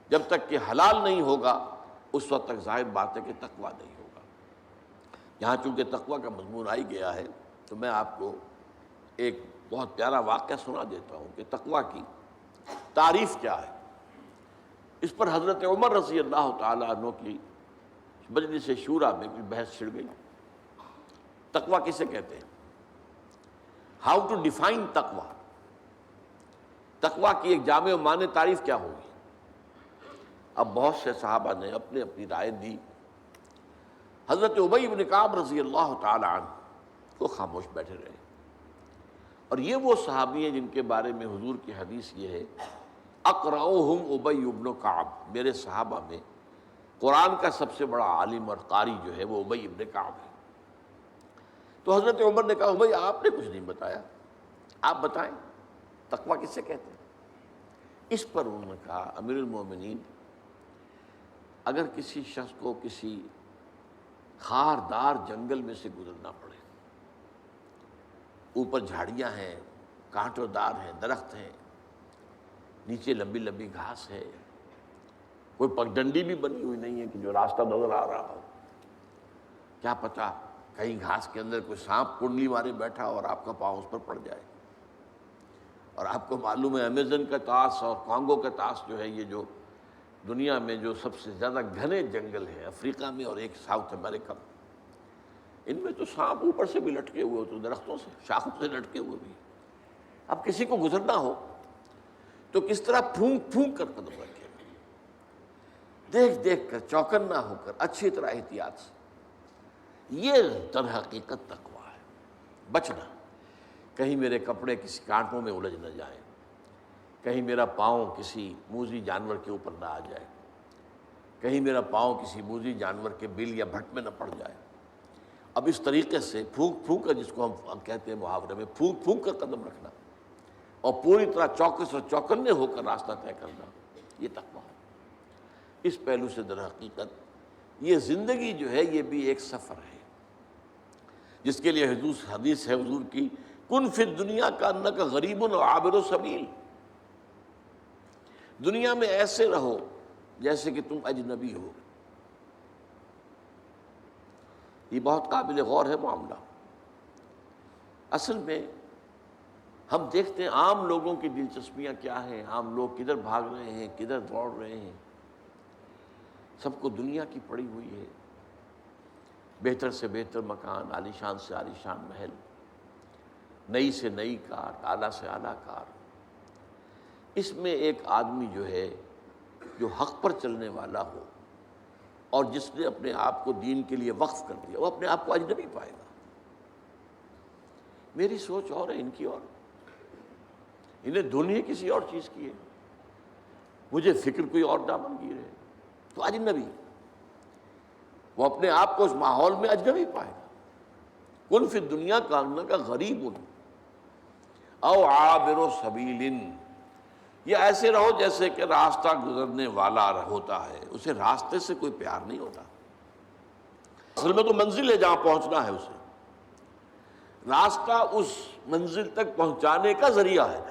جب تک کہ حلال نہیں ہوگا اس وقت تک ظاہر بات ہے کہ تقویٰ نہیں ہوگا۔ یہاں چونکہ تقویٰ کا مضمون آئی گیا ہے تو میں آپ کو ایک بہت پیارا واقعہ سنا دیتا ہوں کہ تقویٰ کی تعریف کیا ہے۔ اس پر حضرت عمر رضی اللہ تعالیٰ عنہ کی مجلس شورا میں کچھ بحث چھڑ گئی۔ تقویٰ کسے کہتے ہیں؟ ہاؤ ٹو ڈیفائن تقویٰ، تقویٰ کی ایک جامع و معنی تعریف کیا ہوگی؟ اب بہت سے صحابہ نے اپنی اپنی رائے دی۔ حضرت ابی بن کعب رضی اللہ تعالی عنہ کو خاموش بیٹھے رہے، اور یہ وہ صحابی ہیں جن کے بارے میں حضور کی حدیث یہ ہے اقرأہم ابی بن کعب، میرے صحابہ میں قرآن کا سب سے بڑا عالم اور قاری جو ہے وہ ابی بن کعب ہے۔ تو حضرت عمر نے کہا بھائی آپ نے کچھ نہیں بتایا، آپ بتائیں تقویٰ کسے کہتے ہیں؟ اس پر انہوں نے کہا امیر المومنین، اگر کسی شخص کو کسی خاردار جنگل میں سے گزرنا پڑے، اوپر جھاڑیاں ہیں، کانٹوں دار ہیں، درخت ہیں، نیچے لمبی لمبی گھاس ہے، کوئی پگڈنڈی بھی بنی ہوئی نہیں ہے کہ جو راستہ نظر آ رہا ہو، کیا پتہ کہیں گھاس کے اندر کوئی سانپ کنڈلی مارے بیٹھا اور آپ کا پاؤں اس پر پڑ جائے۔ اور آپ کو معلوم ہے امیزن کا طاس اور کانگو کا طاس جو ہے، یہ جو دنیا میں جو سب سے زیادہ گھنے جنگل ہیں افریقہ میں اور ایک ساؤتھ امریکہ میں، ان میں تو سانپ اوپر سے بھی لٹکے ہوئے ہوتے، درختوں سے شاخوں سے لٹکے ہوئے بھی۔ اب کسی کو گزرنا ہو تو کس طرح پھونک پھونک کر قدم رکھے، دیکھ دیکھ کر، چوکنا ہو کر، اچھی طرح احتیاط سے۔ یہ در حقیقت تقویٰ ہے، بچنا، کہیں میرے کپڑے کسی کانٹوں میں الجھ نہ جائیں، کہیں میرا پاؤں کسی موذی جانور کے اوپر نہ آ جائے، کہیں میرا پاؤں کسی موذی جانور کے بل یا بھٹ میں نہ پڑ جائے۔ اب اس طریقے سے پھونک پھونک کر، جس کو ہم کہتے ہیں محاورے میں پھونک پھونک کر قدم رکھنا اور پوری طرح چوکس اور چوکنے ہو کر راستہ طے کرنا، یہ تقویٰ ہے۔ اس پہلو سے در حقیقت یہ زندگی جو ہے یہ بھی ایک سفر ہے، جس کے لیے حدیث ہے حضور کی، کن فی الدنیا کانک غریب و عابر سبیل، دنیا میں ایسے رہو جیسے کہ تم اجنبی ہو۔ یہ بہت قابل غور ہے معاملہ۔ اصل میں ہم دیکھتے ہیں عام لوگوں کی دلچسپیاں کیا ہیں، عام لوگ کدھر بھاگ رہے ہیں، کدھر دوڑ رہے ہیں۔ سب کو دنیا کی پڑی ہوئی ہے، بہتر سے بہتر مکان، عالیشان سے عالیشان محل، نئی سے نئی کار، اعلیٰ سے اعلیٰ کار۔ اس میں ایک آدمی جو ہے جو حق پر چلنے والا ہو اور جس نے اپنے آپ کو دین کے لیے وقف کر دیا، وہ اپنے آپ کو اجنبی پائے گا۔ میری سوچ اور ہے، ان کی اور، انہیں دنیا کسی اور چیز کی ہے، مجھے فکر کوئی اور دامنگیر ہے، تو اجنبی، وہ اپنے آپ کو اس ماحول میں اجنبی پائے گا۔ کن فی الدنیا کانک غریب او عابر سبیل، یہ ایسے رہو جیسے کہ راستہ گزرنے والا ہوتا ہے، اسے راستے سے کوئی پیار نہیں ہوتا۔ اصل میں تو منزل ہے جہاں پہنچنا ہے، اسے راستہ اس منزل تک پہنچانے کا ذریعہ ہے۔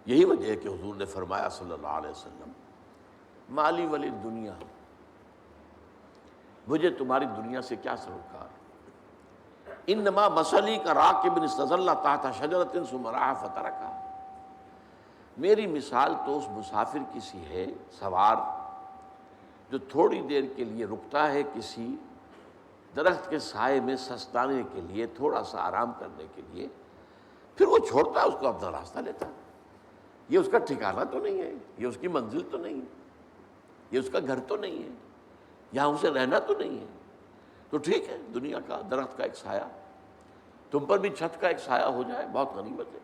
یہی وجہ ہے کہ حضور نے فرمایا صلی اللہ علیہ وسلم، مالی ولی دنیا، مجھے تمہاری دنیا سے کیا سروکار، انما مثلی کا راکب استظل تحت شجرۃ ثم راح فترکھا، میری مثال تو اس مسافر کی سی ہے، سوار جو تھوڑی دیر کے لیے رکتا ہے کسی درخت کے سائے میں سستانے کے لیے، تھوڑا سا آرام کرنے کے لیے، پھر وہ چھوڑتا ہے اس کو، اپنا راستہ لیتا ہے۔ یہ اس کا ٹھکانہ تو نہیں ہے، یہ اس کی منزل تو نہیں ہے، یہ اس کا گھر تو نہیں ہے، یہاں اسے رہنا تو نہیں ہے۔ تو ٹھیک ہے، دنیا کا درخت کا ایک سایہ، تم پر بھی چھت کا ایک سایہ ہو جائے، بہت غنیمت ہے،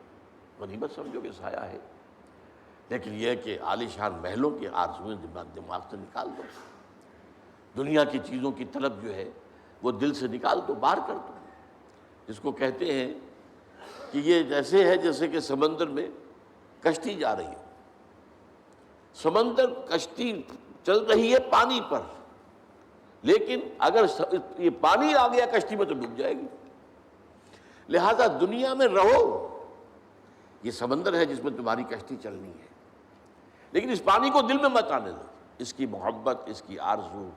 غنیمت سمجھو کہ سایہ ہے۔ لیکن یہ ہے کہ عالیشان محلوں کی آرزویں دماغ سے نکال دو، دنیا کی چیزوں کی طلب جو ہے وہ دل سے نکال دو، باہر کر دو۔ جس کو کہتے ہیں کہ یہ ایسے ہے جیسے کہ سمندر میں کشتی جا رہی ہے، سمندر کشتی چل رہی ہے پانی پر، لیکن اگر یہ پانی آ گیا کشتی میں تو ڈوب جائے گی۔ لہذا دنیا میں رہو یہ سمندر ہے جس میں تمہاری کشتی چلنی ہے، لیکن اس پانی کو دل میں مت آنے دو، اس کی محبت، اس کی آرزو،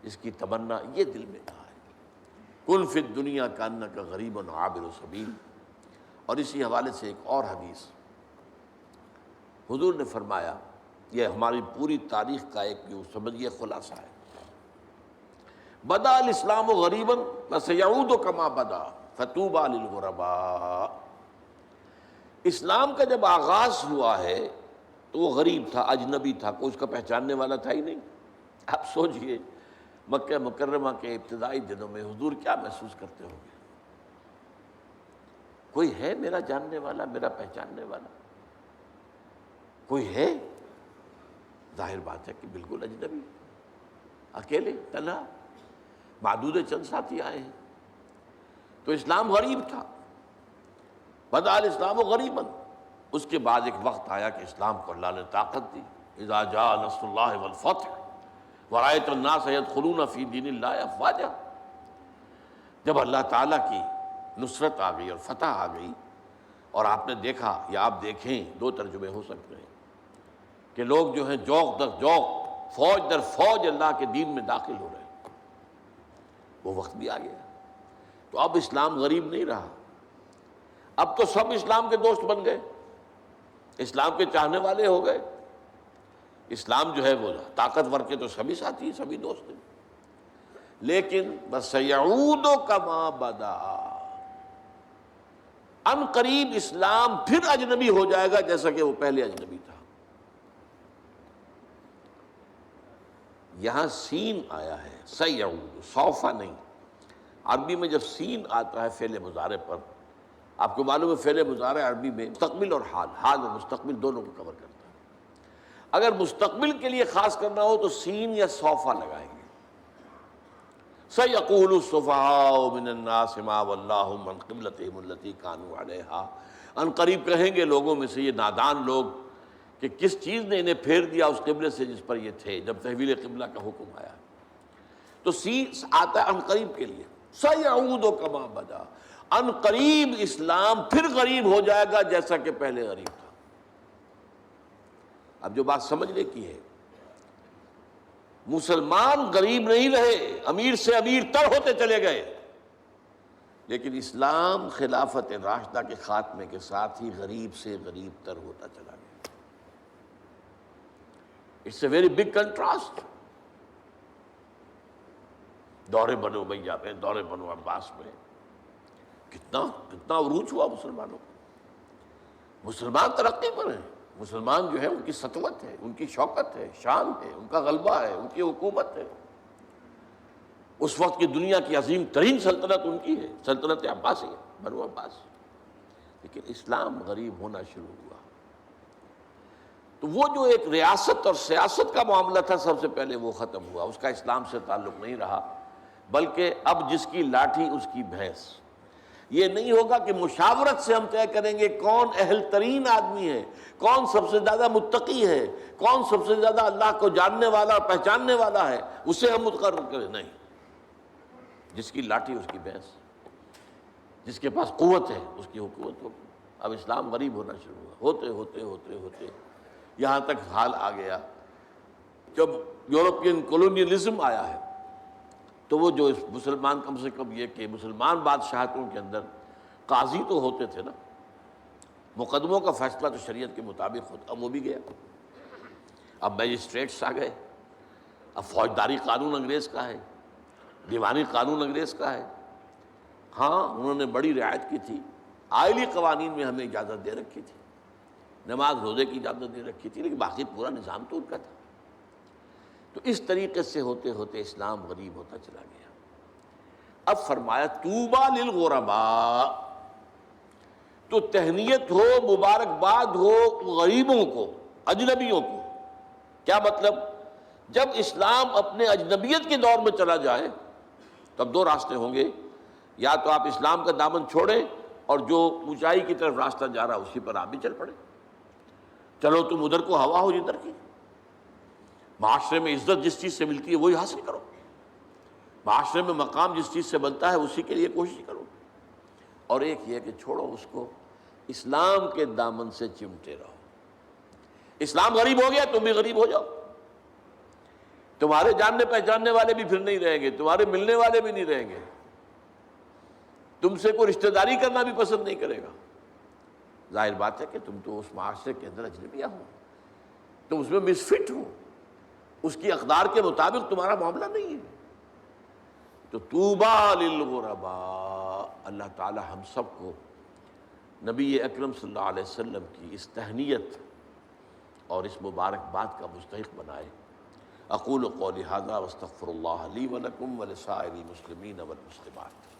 اس کی تمنا یہ دل میں نہ آئے۔ کن فی الدنیا کانک غریب عابر سبیل۔ اور اسی حوالے سے ایک اور حدیث حضور نے فرمایا، یہ ہماری پوری تاریخ کا ایک جو سمجھیے خلاصہ ہے، بدا الاسلام غریبا وسیعود کما بدا فطوبی للغرباء۔ اسلام کا جب آغاز ہوا ہے تو وہ غریب تھا، اجنبی تھا، کوئی اس کا پہچاننے والا تھا ہی نہیں۔ آپ سوچئے مکہ مکرمہ کے ابتدائی دنوں میں حضور کیا محسوس کرتے ہوں گے؟ کوئی ہے میرا جاننے والا، میرا پہچاننے والا؟ کوئی ہے؟ ظاہر بات ہے کہ بالکل اجنبی، اکیلے، تنہا، معدود چند ساتھی آئے ہیں۔ تو اسلام غریب تھا، بدا الاسلام غریبا۔ اس کے بعد ایک وقت آیا کہ اسلام کو اللہ نے طاقت دی، اذا جاء نصر اللہ والفتح ورأیت الناس يدخلون فی دین اللہ افواجا۔ جب اللہ تعالیٰ کی نصرت آ گئی اور فتح آ گئی، اور آپ نے دیکھا یا آپ دیکھیں، دو ترجمے ہو سکتے ہیں کہ لوگ جو ہیں جوق در جوق، فوج در فوج اللہ کے دین میں داخل ہو رہے ہیں، وہ وقت بھی آ گیا۔ تو اب اسلام غریب نہیں رہا، اب تو سب اسلام کے دوست بن گئے، اسلام کے چاہنے والے ہو گئے۔ اسلام جو ہے وہ طاقتور کے تو سبھی ساتھی، سبھی دوست ہیں، لیکن بس سیعود کما بدا، ان قریب اسلام پھر اجنبی ہو جائے گا جیسا کہ وہ پہلے اجنبی تھا۔ یہاں سین آیا ہے، سیعود، سوفا نہیں۔ عربی میں جب سین آتا ہے فعل مضارع پر، آپ کو معلوم ہے فعل مضارع عربی میں مستقبل اور حال، حال اور مستقبل دونوں کو کور کرتا ہے۔ اگر مستقبل کے لیے خاص کرنا ہو تو سین یا سوفا لگائیں گے۔ سَيَقُولُ السُّفَهَاءُ مِنَ النَّاسِ مَا وَلَّاهُمْ عَنْ قِبْلَتِهِمُ الَّتِي كَانُوا عَلَيْهَا۔ ان قریب کہیں گے لوگوں میں سے یہ نادان لوگ کہ کس چیز نے انہیں پھیر دیا اس قبلے سے جس پر یہ تھے جب تحویل قبلہ کا حکم آیا۔ تو سین آتا ہے ان قریب کے لیے، سَيَعُودُ كَمَا بَدَا، ان قریب اسلام پھر غریب ہو جائے گا جیسا کہ پہلے غریب تھا۔ اب جو بات سمجھنے کی ہے، مسلمان غریب نہیں رہے، امیر سے امیر تر ہوتے چلے گئے، لیکن اسلام خلافت راشدہ کے خاتمے کے ساتھ ہی غریب سے غریب تر ہوتا چلا گیا۔ It's a very big contrast. دور بنو امیہ میں، دور بنو عباس میں کتنا عروج ہوا مسلمانوں کو۔ مسلمان ترقی پر ہیں، مسلمان جو ہے ان کی سطوت ہے، ان کی شوکت ہے، شان ہے، ان کا غلبہ ہے، ان کی حکومت ہے۔ اس وقت کی دنیا کی عظیم ترین سلطنت ان کی ہے، سلطنت عباسی، بنو عباس۔ لیکن اسلام غریب ہونا شروع ہوا۔ تو وہ جو ایک ریاست اور سیاست کا معاملہ تھا سب سے پہلے وہ ختم ہوا، اس کا اسلام سے تعلق نہیں رہا، بلکہ اب جس کی لاٹھی اس کی بھینس۔ یہ نہیں ہوگا کہ مشاورت سے ہم طے کریں گے کون اہل ترین آدمی ہے، کون سب سے زیادہ متقی ہے، کون سب سے زیادہ اللہ کو جاننے والا اور پہچاننے والا ہے، اسے ہم مقرر کریں، نہیں، جس کی لاٹھی اس کی بھینس، جس کے پاس قوت ہے اس کی حکومت ہوگی۔ اب اسلام غریب ہونا شروع ہوا، ہوتے ہوتے ہوتے ہوتے یہاں تک حال آ گیا جب یورپین کولونیلزم آیا ہے، تو وہ جو مسلمان، کم سے کم یہ کہ مسلمان بادشاہتوں کے اندر قاضی تو ہوتے تھے نا، مقدموں کا فیصلہ تو شریعت کے مطابق ہوتا، اب وہ بھی گیا۔ اب میجسٹریٹس آ گئے، اب فوجداری قانون انگریز کا ہے، دیوانی قانون انگریز کا ہے۔ ہاں انہوں نے بڑی رعایت کی تھی، آئلی قوانین میں ہمیں اجازت دے رکھی تھی، نماز روزے کی اجازت دے رکھی تھی، لیکن باقی پورا نظام تو ان کا تھا۔ تو اس طریقے سے ہوتے ہوتے اسلام غریب ہوتا چلا گیا۔ اب فرمایا طوبیٰ للغرباء، تو تہنیت ہو، مبارکباد ہو غریبوں کو، اجنبیوں کو۔ کیا مطلب؟ جب اسلام اپنے اجنبیت کے دور میں چلا جائے تب دو راستے ہوں گے، یا تو آپ اسلام کا دامن چھوڑیں اور جو اونچائی کی طرف راستہ جا رہا اسی پر آپ بھی چل پڑے، چلو تم ادھر کو ہوا ہو جدھر کی، معاشرے میں عزت جس چیز سے ملتی ہے وہی حاصل کرو، معاشرے میں مقام جس چیز سے بنتا ہے اسی کے لیے کوشش کرو، اور ایک یہ کہ چھوڑو اس کو اسلام کے دامن سے چمٹے رہو. اسلام غریب ہو گیا تم بھی غریب ہو جاؤ. تمہارے جاننے پہچاننے والے بھی پھر نہیں رہیں گے, تمہارے ملنے والے بھی نہیں رہیں گے, تم سے کوئی رشتہ داری کرنا بھی پسند نہیں کرے گا. ظاہر بات ہے کہ تم تو اس معاشرے کے اندر اجنبیہ ہو, تم اس میں مسفٹ ہو, اس کی اقدار کے مطابق تمہارا معاملہ نہیں ہے. تو طوبیٰ للغرباء, اللہ تعالی ہم سب کو نبی اکرم صلی اللہ علیہ وسلم کی اس تہنیت اور اس مبارک بات کا مستحق بنائے. اقول قولی ھذا واستغفر اللہ لی ولکم ولسائر المسلمین والمسلمات.